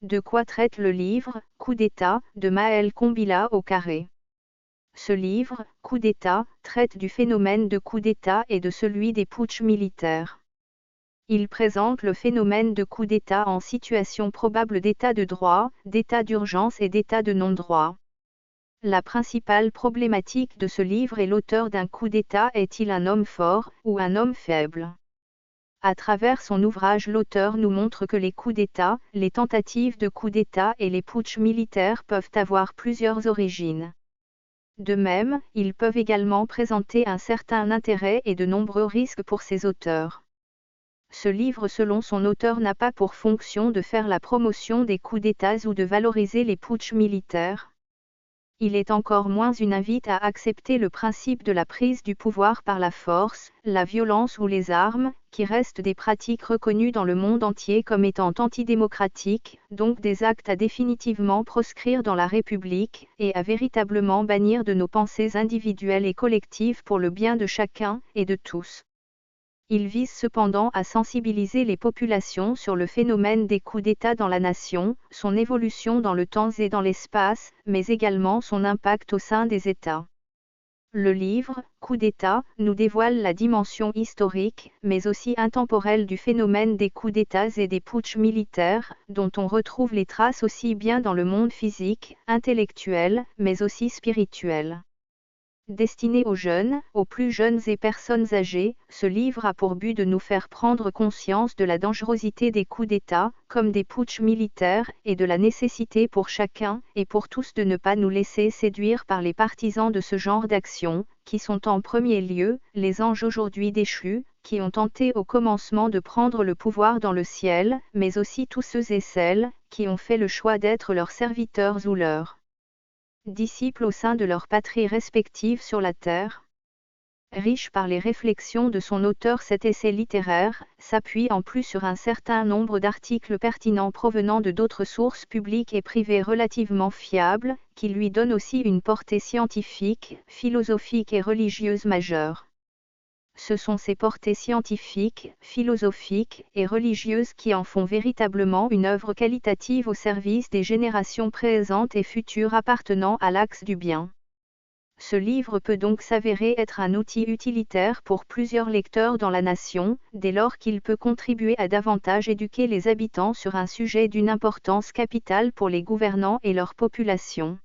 De quoi traite le livre « Coup d'État » de Maël Combila au carré. Ce livre, Coup d'État, traite du phénomène de coup d'État et de celui des putschs militaires. Il présente le phénomène de coup d'État en situation probable d'état de droit, d'état d'urgence et d'état de non-droit. La principale problématique de ce livre est l'auteur d'un coup d'État est-il un homme fort ou un homme faible? À travers son ouvrage, l'auteur nous montre que les coups d'État, les tentatives de coup d'État et les putschs militaires peuvent avoir plusieurs origines. De même, ils peuvent également présenter un certain intérêt et de nombreux risques pour ses auteurs. Ce livre, selon son auteur, n'a pas pour fonction de faire la promotion des coups d'État ou de valoriser les putschs militaires. Il est encore moins une invite à accepter le principe de la prise du pouvoir par la force, la violence ou les armes, qui restent des pratiques reconnues dans le monde entier comme étant antidémocratiques, donc des actes à définitivement proscrire dans la République, et à véritablement bannir de nos pensées individuelles et collectives pour le bien de chacun et de tous. Il vise cependant à sensibiliser les populations sur le phénomène des coups d'État dans la nation, son évolution dans le temps et dans l'espace, mais également son impact au sein des États. Le livre, Coup d'État, nous dévoile la dimension historique, mais aussi intemporelle du phénomène des coups d'État et des putschs militaires, dont on retrouve les traces aussi bien dans le monde physique, intellectuel, mais aussi spirituel. Destiné aux jeunes, aux plus jeunes et personnes âgées, ce livre a pour but de nous faire prendre conscience de la dangerosité des coups d'État, comme des putschs militaires, et de la nécessité pour chacun et pour tous de ne pas nous laisser séduire par les partisans de ce genre d'action, qui sont en premier lieu les anges aujourd'hui déchus, qui ont tenté au commencement de prendre le pouvoir dans le ciel, mais aussi tous ceux et celles qui ont fait le choix d'être leurs serviteurs ou leurs disciples au sein de leurs patries respectives sur la terre. Riche par les réflexions de son auteur, cet essai littéraire s'appuie en plus sur un certain nombre d'articles pertinents provenant de d'autres sources publiques et privées relativement fiables, qui lui donnent aussi une portée scientifique, philosophique et religieuse majeure. Ce sont ces portées scientifiques, philosophiques et religieuses qui en font véritablement une œuvre qualitative au service des générations présentes et futures appartenant à l'axe du bien. Ce livre peut donc s'avérer être un outil utilitaire pour plusieurs lecteurs dans la nation, dès lors qu'il peut contribuer à davantage éduquer les habitants sur un sujet d'une importance capitale pour les gouvernants et leur population.